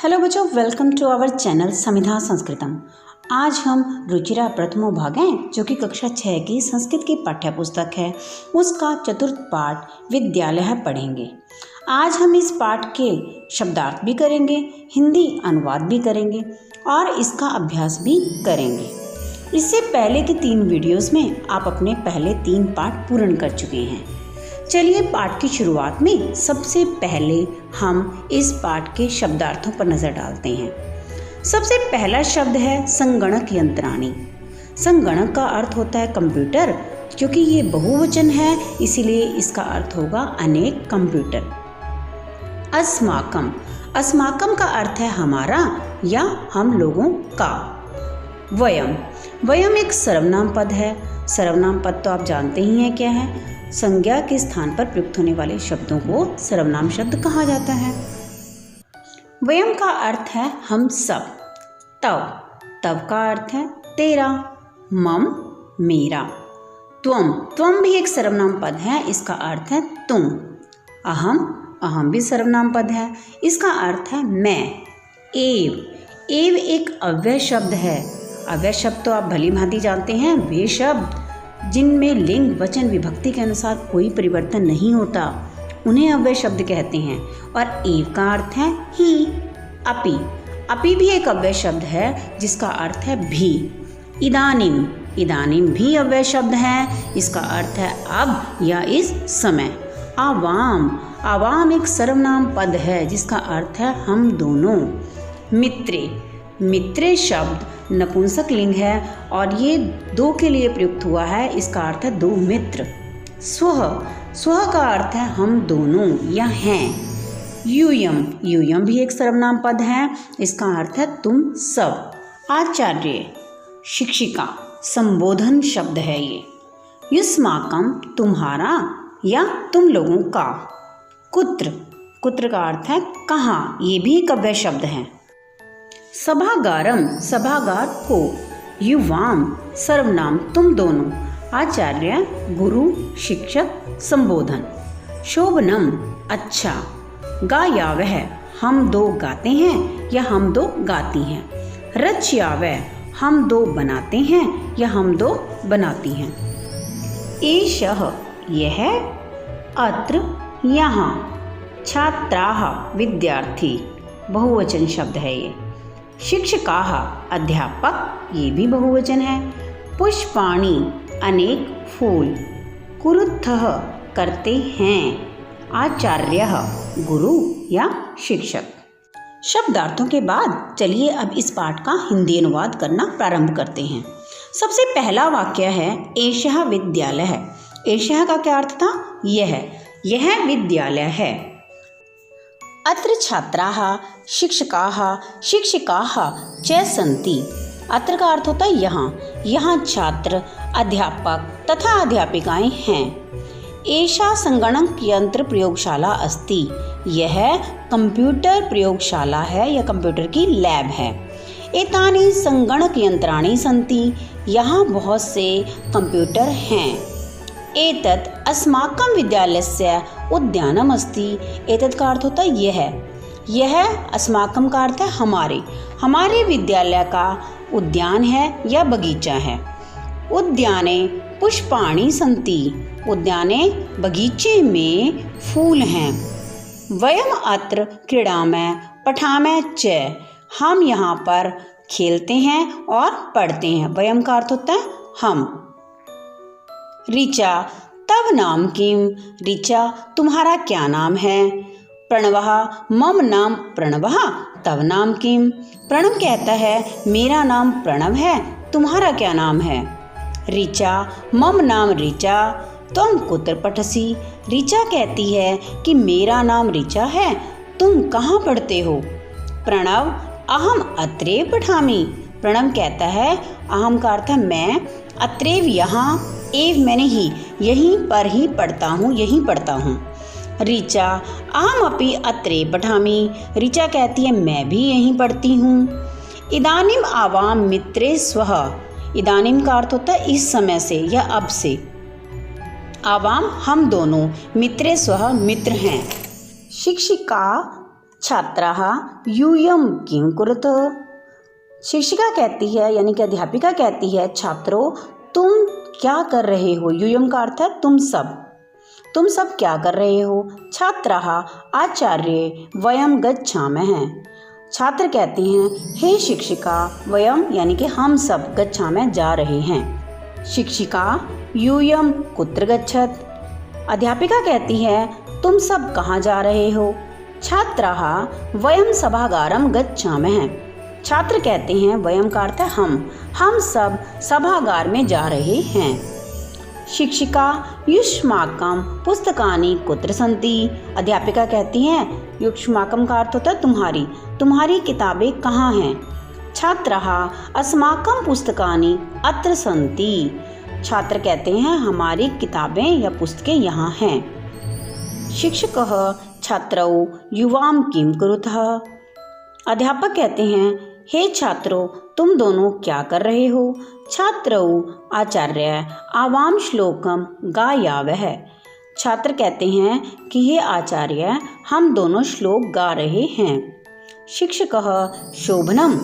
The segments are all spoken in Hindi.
हेलो बच्चों, वेलकम टू आवर चैनल समिधा संस्कृतम। आज हम रुचिरा प्रथमो भागें जो कि कक्षा 6 की संस्कृत की पाठ्य पुस्तक है, उसका चतुर्थ पाठ विद्यालय पढ़ेंगे। आज हम इस पाठ के शब्दार्थ भी करेंगे, हिंदी अनुवाद भी करेंगे और इसका अभ्यास भी करेंगे। इससे पहले की 3 वीडियोस में आप अपने पहले 3 पाठ पूर्ण कर चुके हैं। चलिए पाठ की शुरुआत में सबसे पहले हम इस पाठ के शब्दार्थों पर नजर डालते हैं। सबसे पहला शब्द है संगणक यंत्राणी। संगणक का अर्थ होता है कंप्यूटर। क्योंकि ये बहुवचन है इसीलिए इसका अर्थ होगा अनेक कंप्यूटर। अस्माकम, अस्माकम का अर्थ है हमारा या हम लोगों का। वयम, वयम एक सर्वनाम पद है। सर्वनाम पद तो आप जानते ही हैं क्या है। संज्ञा के स्थान पर प्रयुक्त होने वाले शब्दों को सर्वनाम शब्द कहा जाता है। वयम का अर्थ है हम सब। तव, तव का अर्थ है तेरा। मम, मेरा। त्वम, त्वम भी एक सर्वनाम पद है, इसका अर्थ है तुम। अहम, अहम भी सर्वनाम पद है, इसका अर्थ है मैं। एव, एव एक अव्यय शब्द है। अव्यय शब्द तो आप भली भांति जानते हैं, वे शब्द जिनमें लिंग वचन विभक्ति के अनुसार कोई परिवर्तन नहीं होता उन्हें अव्यय शब्द कहते हैं। और एव का अर्थ है ही। अपि, अपि भी एक अव्यय शब्द है जिसका अर्थ है भी। इदानीम, इदानीम भी अव्यय शब्द है, इसका अर्थ है अब या इस समय। आवाम, आवाम एक सर्वनाम पद है जिसका अर्थ है हम दोनों। मित्रे, मित्रे शब्द नपुंसक लिंग है और ये 2 के लिए प्रयुक्त हुआ है, इसका अर्थ है 2 मित्र। स्वः, स्वः का अर्थ है हम दोनों या हैं। यूयम, यूयम भी एक सर्वनाम पद है, इसका अर्थ है तुम सब। आचार्य, शिक्षिका, संबोधन शब्द है ये। युष्माकम, तुम्हारा या तुम लोगों का। कुत्र, कुत्र का अर्थ है कहाँ, ये भी एक अव्यय शब्द है। सभागारम, सभागार को। युवाम, सर्वनाम तुम दोनों। आचार्य, गुरु, शिक्षक, संबोधन। शोभनम, अच्छा। गायावह, हम 2 गाते हैं या हम 2 गाती हैं। रचयावह, हम 2 बनाते हैं या हम 2 बनाती हैं। एषः, यह। अत्र, यहाँ। छात्राः, विद्यार्थी, बहुवचन शब्द है ये। शिक्षकाः, अध्यापक, ये भी बहुवचन है। पुष्पाणि, अनेक फूल। कुरुथः, करते हैं। आचार्यः, गुरु या शिक्षक। शब्दार्थों के बाद चलिए अब इस पाठ का हिंदी अनुवाद करना प्रारंभ करते हैं। सबसे पहला वाक्य है एषः विद्यालयः। एषः का क्या अर्थ था? यह विद्यालय है। अत्र छात्राः, शिक्षकाः, शिक्षिकाः च सन्ति। अत्र का अर्थ होता है यहाँ, यहाँ छात्र, अध्यापक तथा अध्यापिकाएं हैं। एषा संगणक यंत्र प्रयोगशाला अस्ति। यह कंप्यूटर प्रयोगशाला है या कंप्यूटर की लैब है। एतानि संगणक यंत्राणि सन्ति। यहाँ बहुत से कंप्यूटर हैं। एतत् अस्माकं विद्यालयस्य उद्यानम् अस्ति। एतत् का अर्थ होता है यह अस्माकं का अर्थ है हमारे विद्यालय का उद्यान है या बगीचा है। उद्याने पुष्पाणि सन्ति। उद्याने बगीचे में फूल हैं। वयम् अत्र क्रीडामः पठामः च। हम यहाँ पर खेलते हैं और पढ़ते हैं। वयम् का अर्थ होता है हम। ऋचा, तव नाम किम। ऋचा, तुम्हारा क्या नाम है? प्रणवः, मम नाम प्रणवः, तव नाम किम। प्रणव कहता है मेरा नाम प्रणव है, तुम्हारा क्या नाम है? ऋचा, मम नाम ऋचा, त्वं कुत्र पठसि। ऋचा कहती है कि मेरा नाम ऋचा है, तुम कहाँ पढ़ते हो? प्रणव, अहम अत्रैव पठामि। प्रणव कहता है अहम का अर्थ है मैं, अत्रैव यहाँ, एव मैंने ही, यहीं पर ही पढ़ता हूँ, यहीं पढ़ता हूँ। ऋचा, अहम अपि अत्रैव पठामि। ऋचा कहती है मैं भी यहीं पढ़ती हूँ। इदानीम आवाम मित्रे स्वः। इदानीम का अर्थ होता है इस समय से या अब से। आवाम हम दोनों, मित्रे स्वः मित्र हैं। शिक्षिका छात्राः यूयं किं कुरुतः। शिक्षिका कहती है यानी कि अध्यापिका कहती है, छात्रों तुम क्या कर रहे हो। यूयम का अर्थ है तुम सब क्या कर रहे हो। छात्राः आचार्य वयं गच्छामः। छात्र कहते हैं, हे शिक्षिका, वयम यानी कि हम सब गच्छामः जा रहे हैं। शिक्षिका यूयम कुत्र गच्छत। अध्यापिका कहती है, तुम सब कहाँ जा रहे हो। छात्राः वयं सभागारं गच्छामः। छात्र कहते हैं, वयम का अर्थ है हम सब सभागार में जा रहे हैं। शिक्षिका युष्माकं पुस्तकानि कुत्र सन्ति। अध्यापिका कहती हैं, युष्माकं का अर्थ होता है तुम्हारी किताबें कहाँ हैं। छात्राः अस्माकं पुस्तकानि अत्र सन्ति। छात्र कहते हैं, हमारी किताबें या पुस्तकें यहाँ हैं। शिक्षकः छात्रौ युवां किं कुरुतः। अध्यापक कहते हैं, हे छात्रों तुम दोनों क्या कर रहे हो। छात्रौ आचार्य आवां श्लोकम गायावः। छात्र कहते हैं कि हे आचार्य हम दोनों श्लोक गा रहे हैं। शिक्षकः शोभनम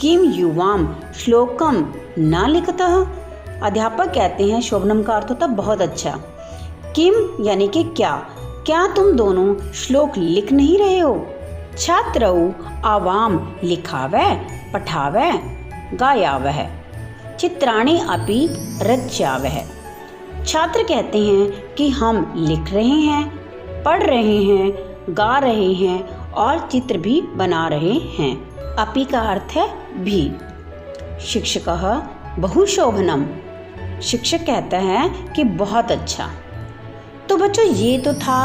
किम युवां श्लोकम न लिखतः। अध्यापक कहते हैं, शोभनम का अर्थ होता बहुत अच्छा। किम यानी कि क्या तुम दोनों श्लोक लिख नहीं रहे हो। छात्रौ आवाम लिखावः पठावः गायावः चित्राणि अपि रच्यावः। छात्र कहते हैं कि हम लिख रहे हैं, पढ़ रहे हैं, गा रहे हैं और चित्र भी बना रहे हैं। अपि का अर्थ है भी। शिक्षकः बहुशोभनम। शिक्षक कहता है कि बहुत अच्छा। तो बच्चों ये तो था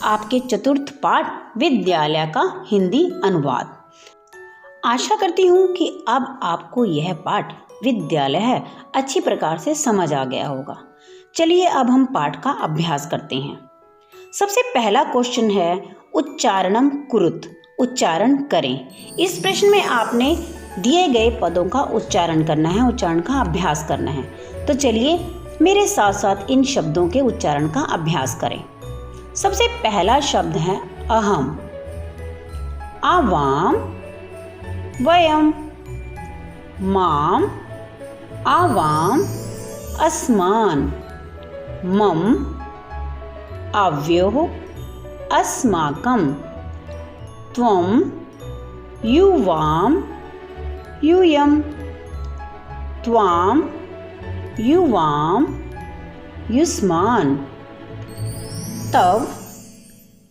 आपके चतुर्थ पाठ विद्यालय का हिंदी अनुवाद। आशा करती हूँ कि अब आपको यह पाठ विद्यालय है अच्छी प्रकार से समझ आ गया होगा। चलिए अब हम पाठ का अभ्यास करते हैं। सबसे पहला क्वेश्चन है उच्चारणम कुरुत, उच्चारण करें। इस प्रश्न में आपने दिए गए पदों का उच्चारण करना है, उच्चारण का अभ्यास करना है। तो चलिए मेरे साथ साथ इन शब्दों के उच्चारण का अभ्यास करें। सबसे पहला शब्द है अहम, आवाम, वयम, माम, आवाम, अस्मान, मम, आव्योः, अस्माकं, त्वं, युवां, यूयं, त्वां, युवां, युष्मान्, तव,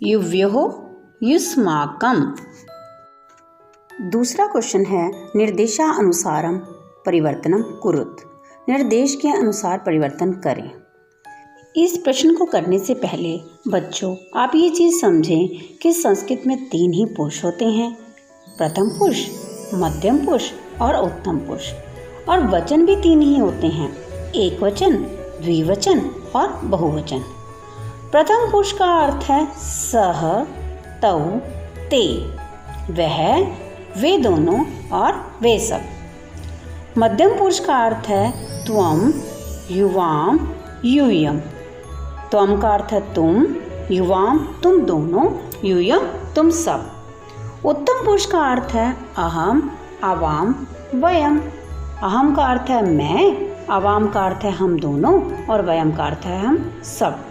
युव्योः, युष्माकं। दूसरा क्वेश्चन है निर्देशानुसारम परिवर्तनम कुरुत, निर्देश के अनुसार परिवर्तन करें। इस प्रश्न को करने से पहले बच्चों आप ये चीज़ समझें कि संस्कृत में 3 ही पुरुष होते हैं, प्रथम पुरुष, मध्यम पुरुष और उत्तम पुरुष। और वचन भी 3 ही होते हैं, एक वचन, द्विवचन और बहुवचन। प्रथम पुरुष का अर्थ है सह, तौ, ते, वह, वे दोनों और वे सब। मध्यम पुरुष का अर्थ है त्वम, युवाम, यूयम। त्वम का अर्थ है तुम, युवाम तुम दोनों, यूयम तुम सब। उत्तम पुरुष का अर्थ है अहम, आवाम, वयम। अहम का अर्थ है मैं, आवाम का अर्थ है हम दोनों और वयम का अर्थ है हम सब।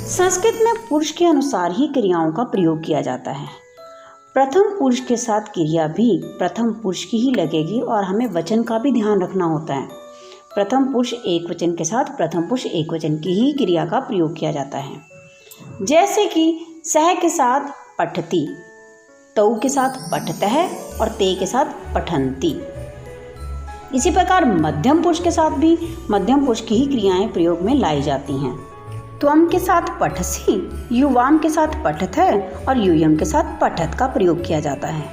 संस्कृत में पुरुष के अनुसार ही क्रियाओं का प्रयोग किया जाता है। प्रथम पुरुष के साथ क्रिया भी प्रथम पुरुष की ही लगेगी और हमें वचन का भी ध्यान रखना होता है। प्रथम पुरुष एक वचन के साथ प्रथम पुरुष एक वचन की ही क्रिया का प्रयोग किया जाता है। जैसे कि सह के साथ पठती, तौ के साथ पठतः और ते के साथ पठन्ति। इसी प्रकार मध्यम पुरुष के साथ भी मध्यम पुरुष की ही क्रियाएं प्रयोग में लाई जाती हैं। त्वम के साथ पठसी, युवाम के साथ पठत है और यूयम के साथ पठत का प्रयोग किया जाता है।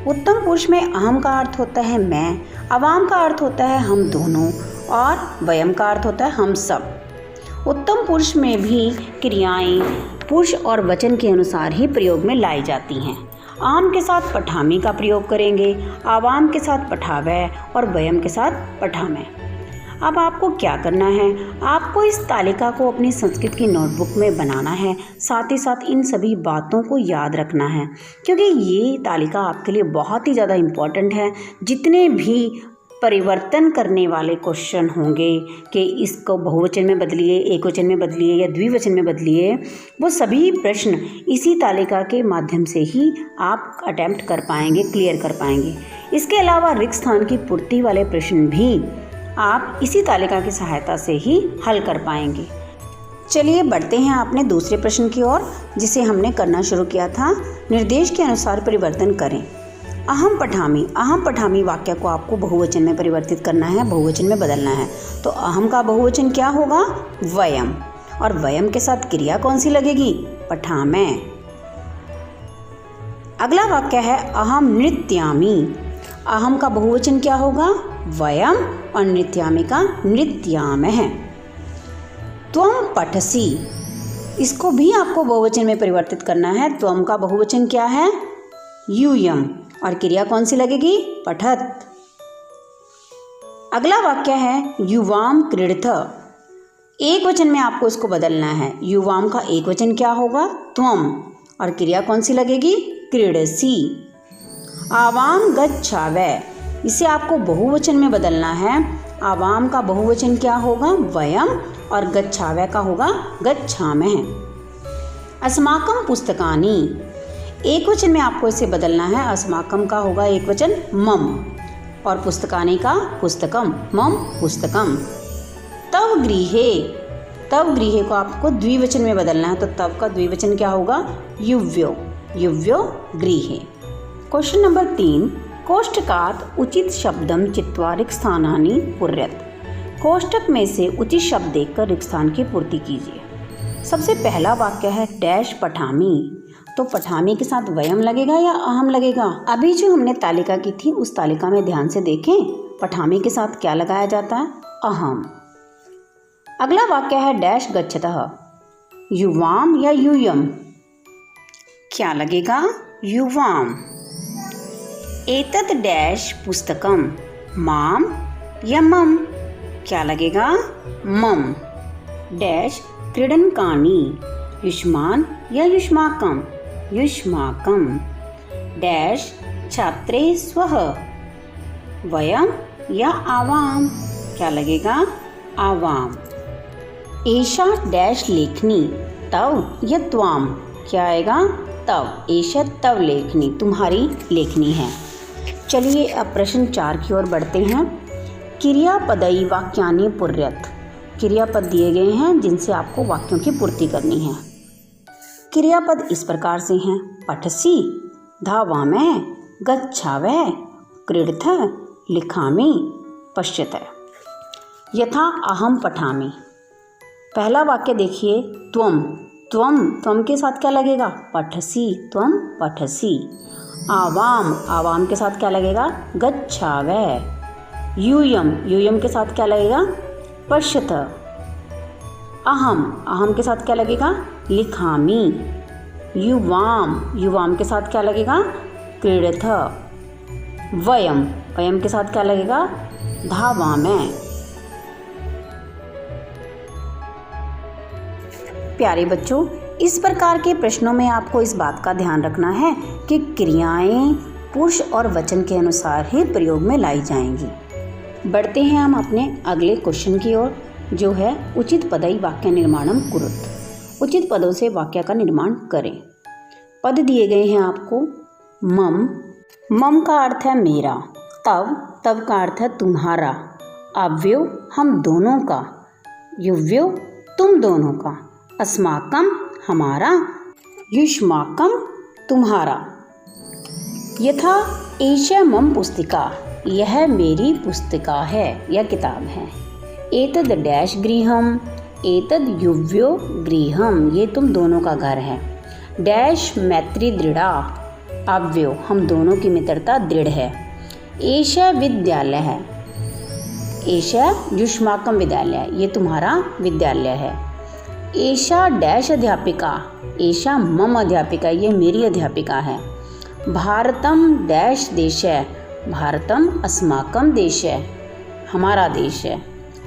उत्तम पुरुष में अहम का अर्थ होता है मैं, अवाम का अर्थ होता है हम दोनों और वयम का अर्थ होता है हम सब। उत्तम पुरुष में भी क्रियाएं पुरुष और वचन के अनुसार ही प्रयोग में लाई जाती हैं। आम के साथ पठामी का प्रयोग करेंगे, आवाम के साथ पठावै और वयम के साथ पठामै। अब आपको क्या करना है, आपको इस तालिका को अपनी संस्कृत की नोटबुक में बनाना है, साथ ही साथ इन सभी बातों को याद रखना है, क्योंकि ये तालिका आपके लिए बहुत ही ज़्यादा इम्पॉर्टेंट है। जितने भी परिवर्तन करने वाले क्वेश्चन होंगे कि इसको बहुवचन में बदलिए, एकवचन में बदलिए या द्विवचन में बदलिए, वो सभी प्रश्न इसी तालिका के माध्यम से ही आप अटेम्प्ट कर पाएंगे, क्लियर कर पाएंगे। इसके अलावा रिक्त स्थान की पूर्ति वाले प्रश्न भी आप इसी तालिका की सहायता से ही हल कर पाएंगे। चलिए बढ़ते हैं अपने दूसरे प्रश्न की ओर, जिसे हमने करना शुरू किया था। निर्देश के अनुसार परिवर्तन करें। अहम पठामी वाक्य को आपको बहुवचन में परिवर्तित करना है, बहुवचन में बदलना है। तो अहम का बहुवचन क्या होगा? वयम। और वयम के साथ क्रिया कौन सी लगेगी? पठामि। अगला वाक्य है अहम नृत्यामि। अहम का बहुवचन क्या होगा? वयम। और नृत्यामि का नृत्यामः। त्वं पठसि, इसको भी आपको बहुवचन में परिवर्तित करना है। त्वं का बहुवचन क्या है? यूयम। और क्रिया कौन सी लगेगी? पठत। अगला वाक्य है युवाम क्रीडथ। एक वचन में आपको इसको बदलना है। युवाम का एक वचन क्या होगा? त्वम। और क्रिया कौन सी लगेगी? क्रीडसि। आवाम गच्छावै, इसे आपको बहुवचन में बदलना है। आवाम का बहुवचन क्या होगा? वयम। और गच्छावै का होगा गच्छामः। अस्माकं पुस्तकानि, एक वचन में आपको इसे बदलना है। अस्माकम का होगा एक वचन मम। और पुस्तकानि का पुस्तकम, मम पुस्तकम। तव गृहे, तव गृहे को आपको द्विवचन में बदलना है। तो तव का द्विवचन क्या होगा? युव्यो, युव्यो गृहे। क्वेश्चन नंबर 3, कोष्टकात् उचित शब्दम चित्वा रिक्त स्थानानि पूर्यत। कोष्टक में से उचित शब्द देखकर रिक्त स्थान की पूर्ति कीजिए। सबसे पहला वाक्य है डैश पठामी। तो पठामी के साथ वयम लगेगा या अहम लगेगा? अभी जो हमने तालिका की थी उस तालिका में ध्यान से देखें, पठामी के साथ क्या लगाया जाता है? अहम। अगला वाक्य है डैश गच्छतः। युवाम या यूयम? क्या लगेगा? युवाम। एतत् डैश पुस्तकम। माम या मम? क्या लगेगा? मम। डैश क्रीडनकानि। युष्मान् या युष्माकं? युष्माकं। डैश छात्रे स्वः। वयम या आवाम? क्या लगेगा? आवाम। एषा डैश लेखनी। तव या त्वाम? क्या आएगा? तव। एषा तव लेखनी, तुम्हारी लेखनी है। चलिए अब प्रश्न 4 की ओर बढ़ते हैं। क्रियापदई वाक्यानि पूर्यत। क्रियापद दिए गए हैं जिनसे आपको वाक्यों की पूर्ति करनी है। क्रियापद इस प्रकार से हैं। पठसि, धावामि, गच्छावै, क्रीडथ, लिखामि, पश्यत। यथा अहम पठामि। पहला वाक्य देखिए, त्वम। त्वम के साथ क्या लगेगा? पठसि, त्वम पठसि। आवाम के साथ क्या लगेगा? गच्छावै। यूयम के साथ क्या लगेगा? पश्यत। अहम के साथ क्या लगेगा? लिखामि। युवाम के साथ क्या लगेगा? क्रीडथ। वयम के साथ क्या लगेगा? धावामि। प्यारे बच्चों, इस प्रकार के प्रश्नों में आपको इस बात का ध्यान रखना है कि क्रियाएं पुरुष और वचन के अनुसार ही प्रयोग में लाई जाएंगी। बढ़ते हैं हम अपने अगले क्वेश्चन की ओर, जो है उचित पदई वाक्य निर्माणम कुरुत। उचित पदों से वाक्य का निर्माण करें। पद दिए गए हैं आपको। मम का अर्थ है मेरा। तव का अर्थ है तुम्हारा। अव्यो हम दोनों का। युव्यो तुम दोनों का। अस्माकम हमारा। युष्माकम तुम्हारा। यथा एषा मम पुस्तिका, यह मेरी पुस्तिका है या किताब है। एतद् डैश गृहम, एतद् युव्यो गृहम, ये तुम दोनों का घर है। डैश मैत्री दृढ़ा, अव्यो हम दोनों की मित्रता दृढ़ है। एषा विद्यालय है। एषा युष्माकम विद्यालय, ये तुम्हारा विद्यालय है। एषा डैश अध्यापिका, एषा मम अध्यापिका, ये मेरी अध्यापिका है। भारतम डैश देश है, भारतम अस्माकम देश है, हमारा देश है।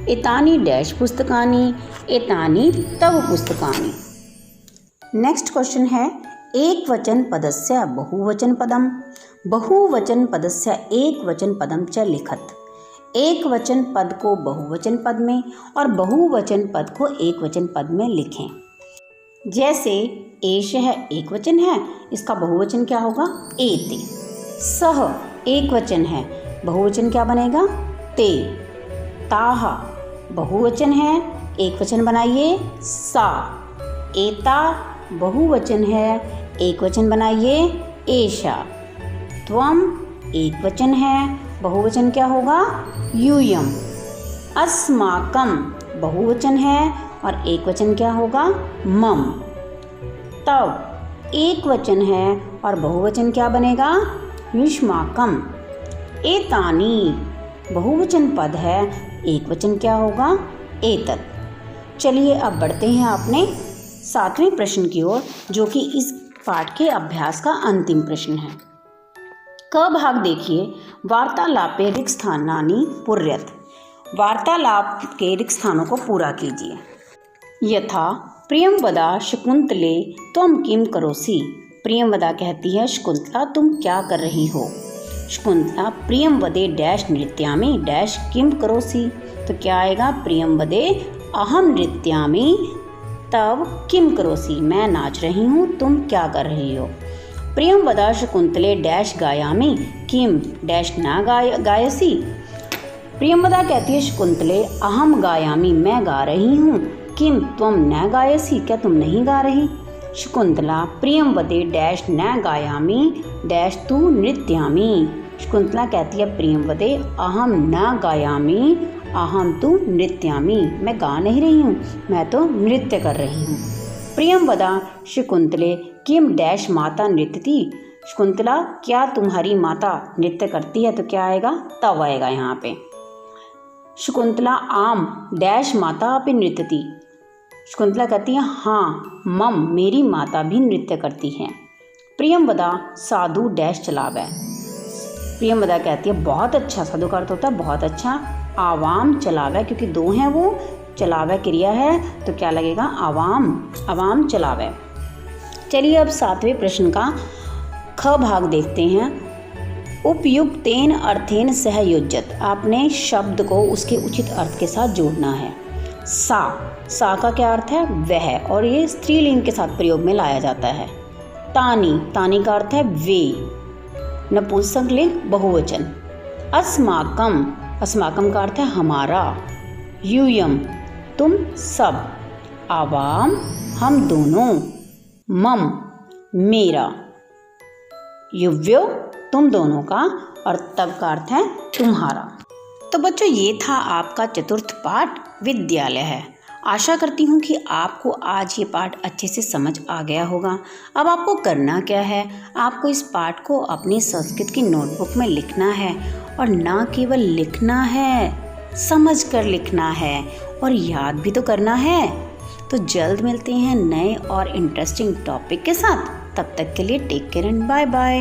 एतानि डैश पुस्तकानि, एतानि तव पुस्तकानि। नेक्स्ट क्वेश्चन है एक वचन पदस्य बहुवचन पदम, बहुवचन पदस्य एक वचन पदम च लिखत। एक वचन पद को बहुवचन पद में और बहुवचन पद को एक वचन पद में लिखें। जैसे एष है एक वचन है, इसका बहुवचन क्या होगा? एते। सह एक वचन है, बहुवचन क्या बनेगा? ते। ताह बहुवचन है, एक वचन बनाइए सा। एता बहुवचन है, एक वचन बनाइए एषा। त्वम एक वचन है, बहुवचन क्या होगा? यूयम। अस्माकं बहुवचन है और एक वचन क्या होगा? मम। तव एक वचन है और बहुवचन क्या बनेगा? युष्माकम। एतानि बहुवचन पद है, एक वचन क्या होगा? एतत्। चलिए अब बढ़ते हैं अपने 7वें प्रश्न की ओर, जो कि इस पाठ के अभ्यास का अंतिम प्रश्न है। क भाग देखिए, वार्तालापे रिक्त स्थानानि पूर्यत। वार्तालाप के रिक्त स्थानों को पूरा कीजिए। यथा प्रियंवदा शकुंतले त्वं किं करोसि। प्रियंवदा कहती है शकुंतला तुम क्या कर रही हो। शकुंतला प्रियंवदे डैश नृत्यामि डैश किं करोसि। तो क्या आएगा? प्रियंवदे अहम नृत्यामि तव किं करोसि। मैं नाच रही हूँ, तुम क्या कर रही हो। प्रियंवदा शकुंतले डैश गायामि किं डैश न गायसी। प्रियंवदा कहती है शकुंतले अहम गायामि मैं गा रही हूँ, किं त्वं न गायसी क्या तुम नहीं गा रही। शकुंतला प्रियंवदे डैश न गायामि डैश तु नृत्यामि। शकुंतला कहती है प्रियंवदे अहम न गायामि अहम तु नृत्यामि मैं गा नहीं रही हूँ, मैं तो नृत्य कर रही हूँ। प्रियंवदा शकुंतले किम डैश माता नृत्यति। शकुंतला क्या तुम्हारी माता नृत्य करती है। तो क्या आएगा? तव आएगा यहाँ पे। शकुंतला आम डैश माता अपि नृत्यति। शकुंतला कहती है हाँ मम मेरी माता भी नृत्य करती है। प्रियंवदा साधु डैश चलावे। प्रियंवदा कहती है बहुत अच्छा, साधु का अर्थ होता है बहुत अच्छा। आवाम चलावे, क्योंकि दो हैं वो, चलावे क्रिया है तो क्या लगेगा? आवाम, आवाम चलावे। चलिए अब 7वें प्रश्न का ख भाग देखते हैं। उपयुक्तेन अर्थेन सह योज्यत। आपने शब्द को उसके उचित अर्थ के साथ जोड़ना है। सा का क्या अर्थ है? वह, और ये स्त्रीलिंग के साथ प्रयोग में लाया जाता है। तानी का अर्थ है वे, नपुंसक लिंग बहुवचन। अस्माकम का अर्थ है हमारा। यूयम तुम सब। आवाम हम दोनों। मम मेरा। युव्यो तुम दोनों का, और तब का अर्थ है तुम्हारा। तो बच्चों ये था आपका चतुर्थ पाठ विद्यालय है। आशा करती हूँ कि आपको आज ये पाठ अच्छे से समझ आ गया होगा। अब आपको करना क्या है? आपको इस पाठ को अपनी संस्कृत की नोटबुक में लिखना है, और ना केवल लिखना है, समझ कर लिखना है और याद भी तो करना है। तो जल्द मिलते हैं नए और इंटरेस्टिंग टॉपिक के साथ। तब तक के लिए take care and bye bye.